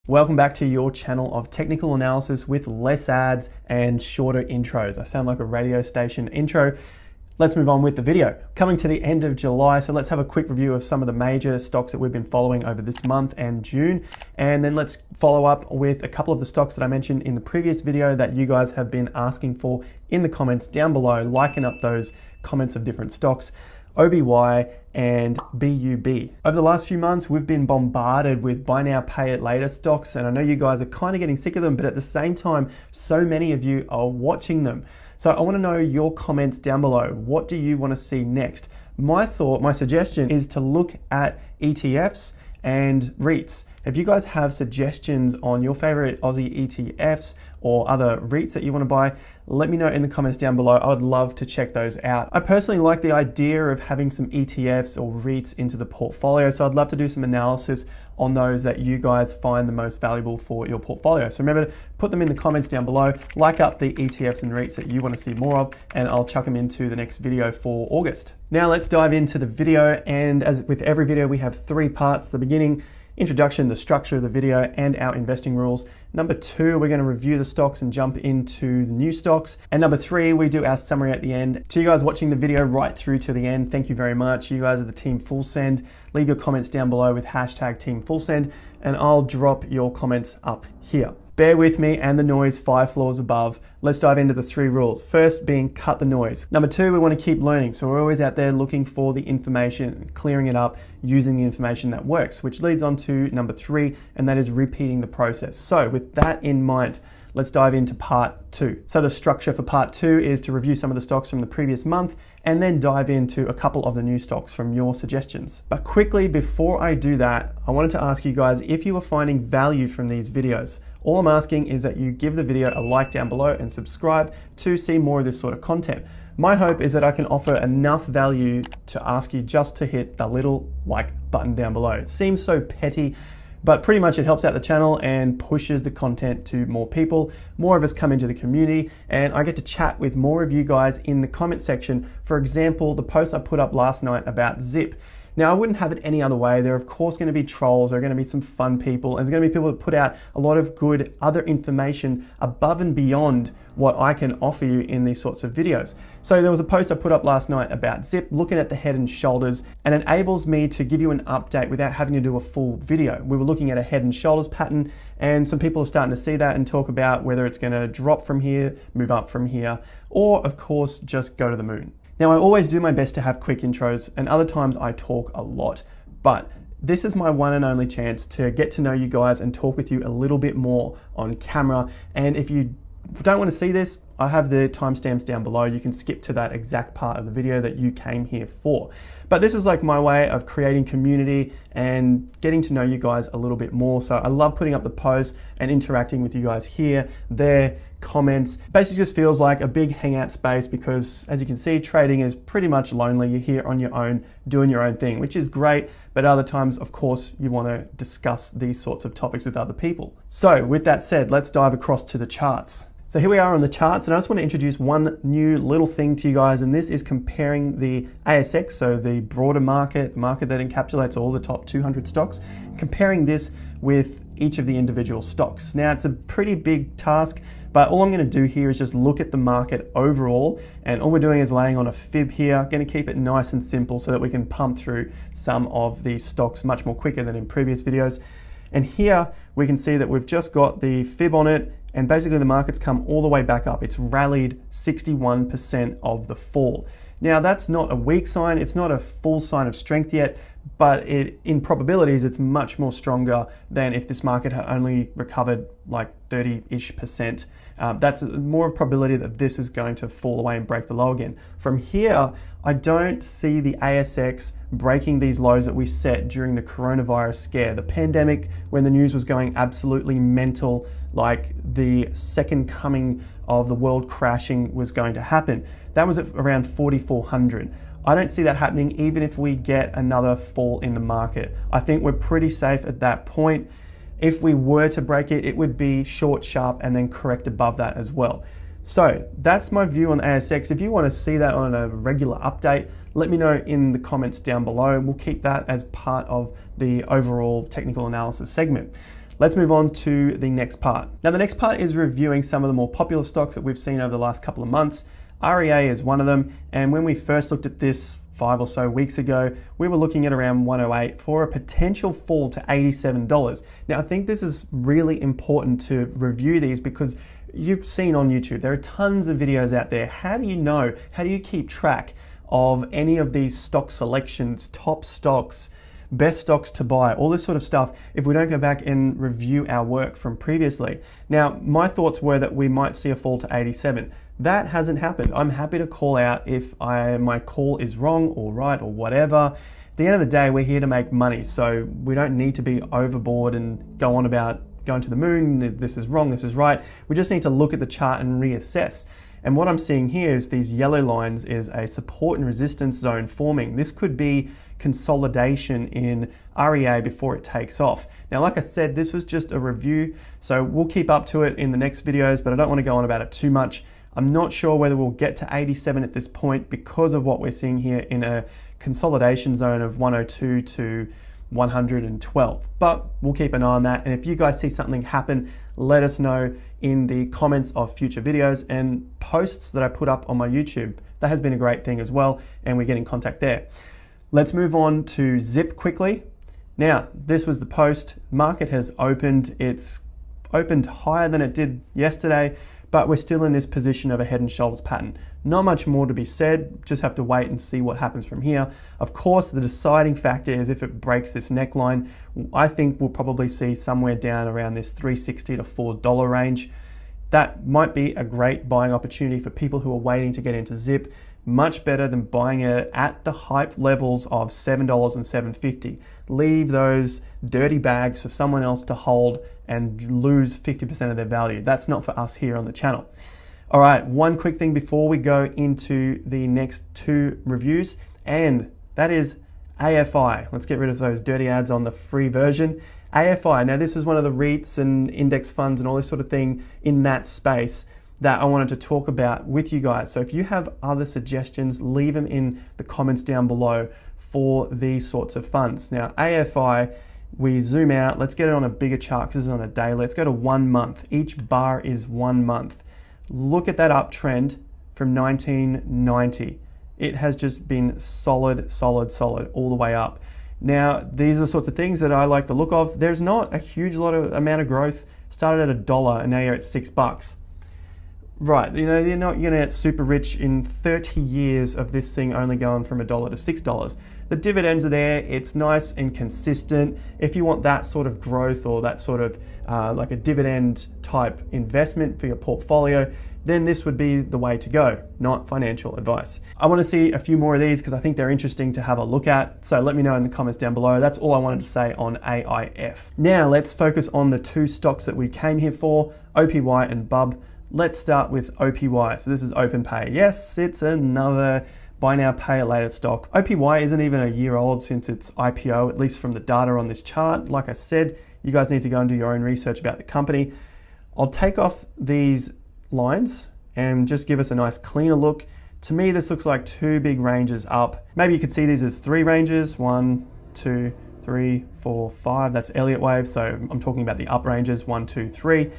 Welcome back to your channel of technical analysis with less ads and shorter intros. I sound like a radio station intro. Let's move on with the video. Coming to the end of July, so let's have a quick review of some of the major stocks that we've been following over this month and June. And then let's follow up with a couple of the stocks that I mentioned in the previous video that you guys have been asking for in the comments down below, liking up those comments of different stocks. OBY and BUB. Over the last few months, we've been bombarded with buy now, pay it later stocks, and I know you guys are kind of getting sick of them, but at the same time, so many of you are watching them. So I want to know your comments down below. What do you want to see next? My suggestion is to look at ETFs and REITs. If you guys have suggestions on your favorite Aussie ETFs or other REITs that you want to buy, let me know in the comments down below. I would love to check those out. I personally like the idea of having some ETFs or REITs into the portfolio, so I'd love to do some analysis on those that you guys find the most valuable for your portfolio. So remember to put them in the comments down below, like up the ETFs and REITs that you want to see more of, and I'll chuck them into the next video for August. Now let's dive into the video, and as with every video, we have three parts: the beginning, introduction, the structure of the video, and our investing rules. Number two, we're going to review the stocks and jump into the new stocks. And number three, we do our summary at the end. To you guys watching the video right through to the end, thank you very much. You guys are the team Full Send. Leave your comments down below with hashtag team Full Send, and I'll drop your comments up here. Bear with me and the noise 5 floors above. Let's dive into the 3 rules. First being cut the noise. Number 2, we want to keep learning. So we're always out there looking for the information, clearing it up, using the information that works, which leads on to number 3, and that is repeating the process. So with that in mind, let's dive into part 2. So the structure for part 2 is to review some of the stocks from the previous month and then dive into a couple of the new stocks from your suggestions. But quickly, before I do that, I wanted to ask you guys if you are finding value from these videos. All I'm asking is that you give the video a like down below and subscribe to see more of this sort of content. My hope is that I can offer enough value to ask you just to hit the little like button down below. It seems so petty, but pretty much it helps out the channel and pushes the content to more people. More of us come into the community, and I get to chat with more of you guys in the comment section. For example, the post I put up last night about Zip. Now, I wouldn't have it any other way. There are, of course, going to be trolls. There are going to be some fun people, and there's going to be people that put out a lot of good other information above and beyond what I can offer you in these sorts of videos. So there was a post I put up last night about Zip, looking at the head and shoulders, and it enables me to give you an update without having to do a full video. We were looking at a head and shoulders pattern, and some people are starting to see that and talk about whether it's going to drop from here, move up from here, or, of course, just go to the moon. Now, I always do my best to have quick intros, and other times I talk a lot, but this is my one and only chance to get to know you guys and talk with you a little bit more on camera. And if you don't want to see this, I have the timestamps down below. You can skip to that exact part of the video that you came here for. But this is like my way of creating community and getting to know you guys a little bit more. So I love putting up the posts and interacting with you guys here, there, comments. Basically just feels like a big hangout space because, as you can see, trading is pretty much lonely. You're here on your own, doing your own thing, which is great. But other times, of course, you want to discuss these sorts of topics with other people. So with that said, let's dive across to the charts. So here we are on the charts, and I just want to introduce one new little thing to you guys, and this is comparing the ASX, so the broader market, the market that encapsulates all the top 200 stocks, comparing this with each of the individual stocks. Now, it's a pretty big task, but all I'm going to do here is just look at the market overall, and all we're doing is laying on a fib here. Going to keep it nice and simple so that we can pump through some of these stocks much more quicker than in previous videos. And here we can see that we've just got the fib on it, and basically the market's come all the way back up. It's rallied 61% of the fall. Now, that's not a weak sign, it's not a full sign of strength yet, but in probabilities, it's much more stronger than if this market had only recovered like 30-ish%. That's more of a probability that this is going to fall away and break the low again. From here, I don't see the ASX breaking these lows that we set during the coronavirus scare, the pandemic, when the news was going absolutely mental, like the second coming of the world crashing was going to happen. That was at around 4,400. I don't see that happening even if we get another fall in the market. I think we're pretty safe at that point. If we were to break it, it would be short, sharp, and then correct above that as well. So that's my view on the ASX. If you want to see that on a regular update, let me know in the comments down below. We'll keep that as part of the overall technical analysis segment. Let's move on to the next part. Now, the next part is reviewing some of the more popular stocks that we've seen over the last couple of months. REA is one of them, and when we first looked at this 5 or so weeks ago, we were looking at around 108 for a potential fall to $87. Now, I think this is really important to review these because you've seen on YouTube, there are tons of videos out there. How do you know? How do you keep track of any of these stock selections, top stocks, best stocks to buy, all this sort of stuff, if we don't go back and review our work from previously? Now, my thoughts were that we might see a fall to 87. That hasn't happened. I'm happy to call out if my call is wrong or right or whatever. At the end of the day, we're here to make money, so we don't need to be overboard and go on about going to the moon, this is wrong, this is right. We just need to look at the chart and reassess. And what I'm seeing here is these yellow lines is a support and resistance zone forming. This could be consolidation in REA before it takes off. Now, like I said, this was just a review, so we'll keep up to it in the next videos, but I don't want to go on about it too much. I'm not sure whether we'll get to 87 at this point because of what we're seeing here in a consolidation zone of 102 to 112, but we'll keep an eye on that. And if you guys see something happen, let us know in the comments of future videos and posts that I put up on my YouTube. That has been a great thing as well, and we get in contact there. Let's move on to Zip quickly. Now, this was the post. Market has opened. It's opened higher than it did yesterday, but we're still in this position of a head and shoulders pattern. Not much more to be said, just have to wait and see what happens from here. Of course, the deciding factor is if it breaks this neckline. I think we'll probably see somewhere down around this $3.60 to $4 range. That might be a great buying opportunity for people who are waiting to get into Zip. Much better than buying it at the hype levels of $7 and $7.50. Leave those dirty bags for someone else to hold and lose 50% of their value. That's not for us here on the channel. All right, one quick thing before we go into the next two reviews, and that is AFI. Let's get rid of those dirty ads on the free version. AFI, now this is one of the REITs and index funds and all this sort of thing in that space that I wanted to talk about with you guys. So if you have other suggestions, leave them in the comments down below for these sorts of funds. Now, AFI, we zoom out, let's get it on a bigger chart because this is on a day. Let's go to 1 month. Each bar is 1 month. Look at that uptrend from 1990. It has just been solid, solid, solid all the way up. Now, these are the sorts of things that I like the look of. There's not a huge amount of growth. Started at $1 and now you're at $6. Right, you know, you're not going to get super rich in 30 years of this thing only going from $1 to $6. The dividends are there, it's nice and consistent. If you want that sort of growth or that sort of like a dividend type investment for your portfolio, then this would be the way to go, not financial advice. I want to see a few more of these because I think they're interesting to have a look at. So let me know in the comments down below. That's all I wanted to say on AIF. Now let's focus on the two stocks that we came here for, OPY and BUB. Let's start with OPY. So this is OpenPay. Yes, it's another buy now, pay it later stock. OPY isn't even a year old since its IPO, at least from the data on this chart. Like I said, you guys need to go and do your own research about the company. I'll take off these lines and just give us a nice cleaner look. To me, this looks like two big ranges up. Maybe you could see these as three ranges, 1, 2, 3, 4, 5. That's Elliott wave. So I'm talking about the up ranges, 1, 2, 3.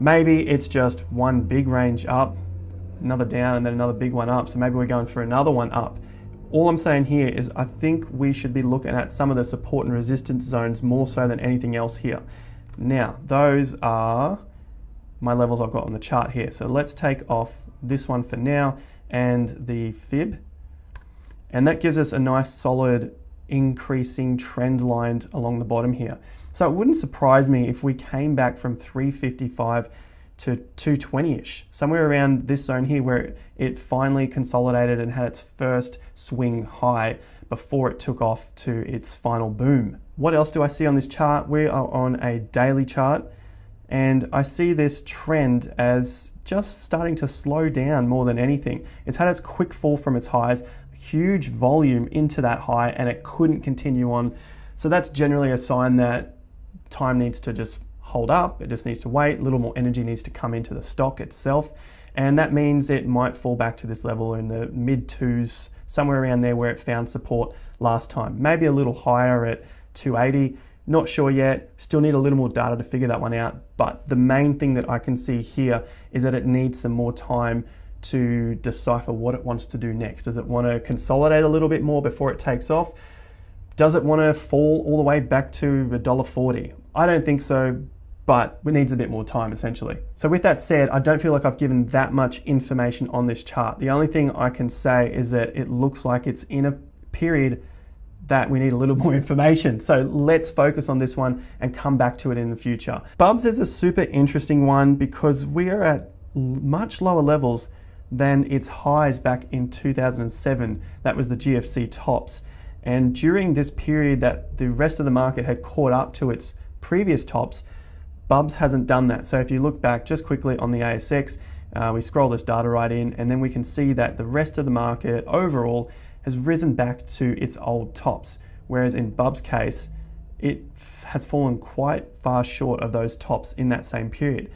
Maybe it's just one big range up, another down, and then another big one up. So maybe we're going for another one up. All I'm saying here is I think we should be looking at some of the support and resistance zones more so than anything else here. Now, those are my levels I've got on the chart here. So let's take off this one for now and the fib. And that gives us a nice solid increasing trend line along the bottom here. So it wouldn't surprise me if we came back from 355 to 220-ish, somewhere around this zone here where it finally consolidated and had its first swing high before it took off to its final boom. What else do I see on this chart? We are on a daily chart and I see this trend as just starting to slow down more than anything. It's had its quick fall from its highs, huge volume into that high, and it couldn't continue on. So that's generally a sign that time needs to just hold up. It just needs to wait. A little more energy needs to come into the stock itself. And that means it might fall back to this level in the mid twos, somewhere around there where it found support last time. Maybe a little higher at 280. Not sure yet, still need a little more data to figure that one out. But the main thing that I can see here is that it needs some more time to decipher what it wants to do next. Does it want to consolidate a little bit more before it takes off? Does it want to fall all the way back to $1.40? I don't think so, but it needs a bit more time essentially. So with that said, I don't feel like I've given that much information on this chart. The only thing I can say is that it looks like it's in a period that we need a little more information. So let's focus on this one and come back to it in the future. Bubs is a super interesting one because we are at much lower levels than its highs back in 2007. That was the GFC tops. And during this period that the rest of the market had caught up to its previous tops, Bubs hasn't done that. So if you look back just quickly on the ASX, we scroll this data right in, and then we can see that the rest of the market overall has risen back to its old tops. Whereas in Bubs' case, it has fallen quite far short of those tops in that same period.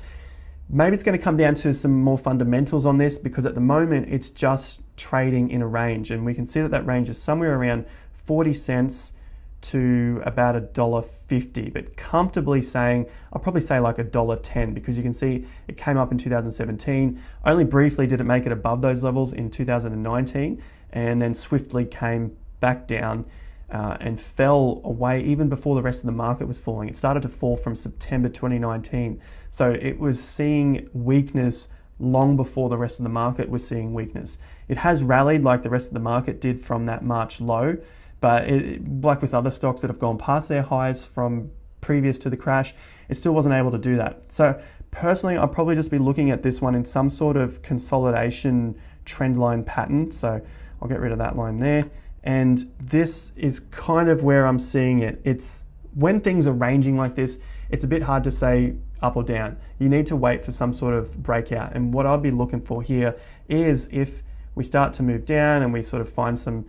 Maybe it's going to come down to some more fundamentals on this, because at the moment it's just trading in a range, and we can see that that range is somewhere around 40 cents to about $1.50, but comfortably saying, I'll probably say like $1.10, because you can see it came up in 2017. Only briefly did it make it above those levels in 2019, and then swiftly came back down and fell away even before the rest of the market was falling. It started to fall from September 2019. So it was seeing weakness long before the rest of the market was seeing weakness. It has rallied like the rest of the market did from that March low, but like with other stocks that have gone past their highs from previous to the crash, it still wasn't able to do that. So personally, I'll probably just be looking at this one in some sort of consolidation trend line pattern. So I'll get rid of that line there. And this is kind of where I'm seeing it. It's when things are ranging like this, it's a bit hard to say up or down. You need to wait for some sort of breakout. And what I'll be looking for here is if we start to move down and we sort of find some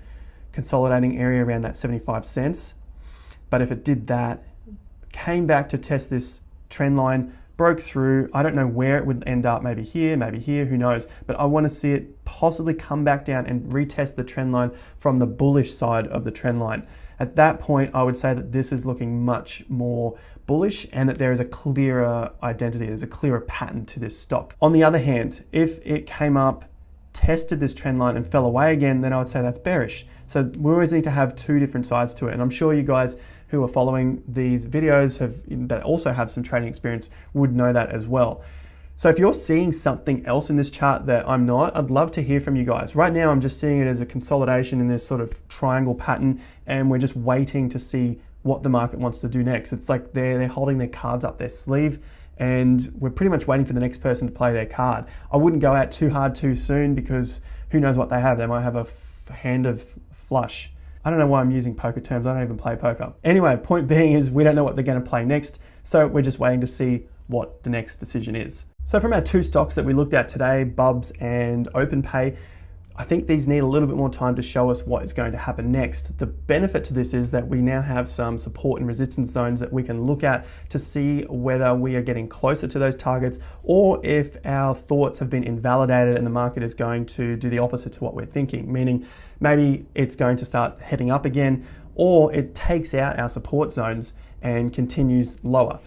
consolidating area around that 75 cents. But if it did that, came back to test this trend line, broke through, I don't know where it would end up, maybe here, who knows, but I want to see it possibly come back down and retest the trend line from the bullish side of the trend line. At that point, I would say that this is looking much more bullish and that there is a clearer identity, there's a clearer pattern to this stock. On the other hand, if it came up, tested this trend line and fell away again, then I would say that's bearish. So we always need to have two different sides to it. And I'm sure you guys who are following these videos that also have some trading experience would know that as well. So if you're seeing something else in this chart that I'm not, I'd love to hear from you guys. Right now, I'm just seeing it as a consolidation in this sort of triangle pattern, and we're just waiting to see what the market wants to do next. It's like they're holding their cards up their sleeve, and we're pretty much waiting for the next person to play their card. I wouldn't go out too hard too soon, because who knows what they have. They might have a hand of flush. I don't know why I'm using poker terms. I don't even play poker. Anyway, point being is we don't know what they're going to play next. So we're just waiting to see what the next decision is. So from our two stocks that we looked at today, Bubs and OpenPay, I think these need a little bit more time to show us what is going to happen next. The benefit to this is that we now have some support and resistance zones that we can look at to see whether we are getting closer to those targets, or if our thoughts have been invalidated and the market is going to do the opposite to what we're thinking, meaning maybe it's going to start heading up again, or it takes out our support zones and continues lower.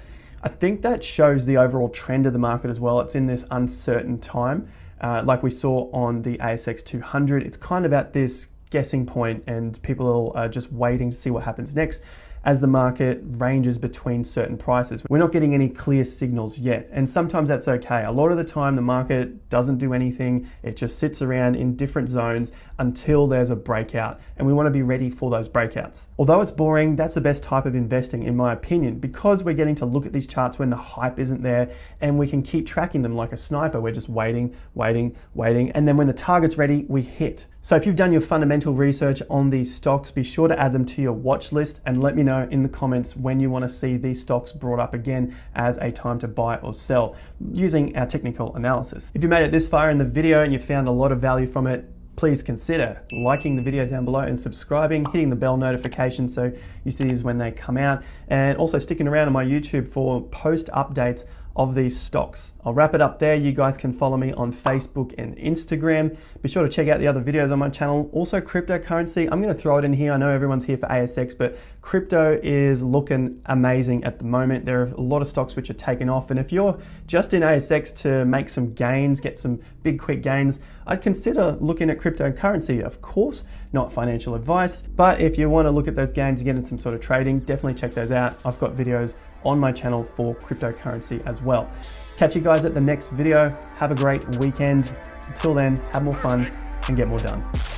I think that shows the overall trend of the market as well. It's in this uncertain time. Like we saw on the ASX 200, it's kind of at this guessing point, and people are just waiting to see what happens next as the market ranges between certain prices. We're not getting any clear signals yet, and sometimes that's okay. A lot of the time the market doesn't do anything. It just sits around in different zones until there's a breakout, and we want to be ready for those breakouts. Although it's boring, that's the best type of investing in my opinion, because we're getting to look at these charts when the hype isn't there, and we can keep tracking them like a sniper. We're just waiting, and then when the target's ready, we hit. So if you've done your fundamental research on these stocks, be sure to add them to your watch list and let me know in the comments when you want to see these stocks brought up again as a time to buy or sell using our technical analysis. If you made it this far in the video and you found a lot of value from it, please consider liking the video down below and subscribing, hitting the bell notification so you see these when they come out, and also sticking around on my YouTube for post updates of these stocks. I'll wrap it up there. You guys can follow me on Facebook and Instagram. Be sure to check out the other videos on my channel. Also cryptocurrency, I'm going to throw it in here. I know everyone's here for ASX, but crypto is looking amazing at the moment. There are a lot of stocks which are taking off, and if you're just in ASX to make some gains, get some big quick gains, I'd consider looking at cryptocurrency. Of course, not financial advice, but if you want to look at those gains and get in some sort of trading, definitely check those out. I've got videos on my channel for cryptocurrency as well. Catch you guys at the next video. Have a great weekend. Until then, have more fun and get more done.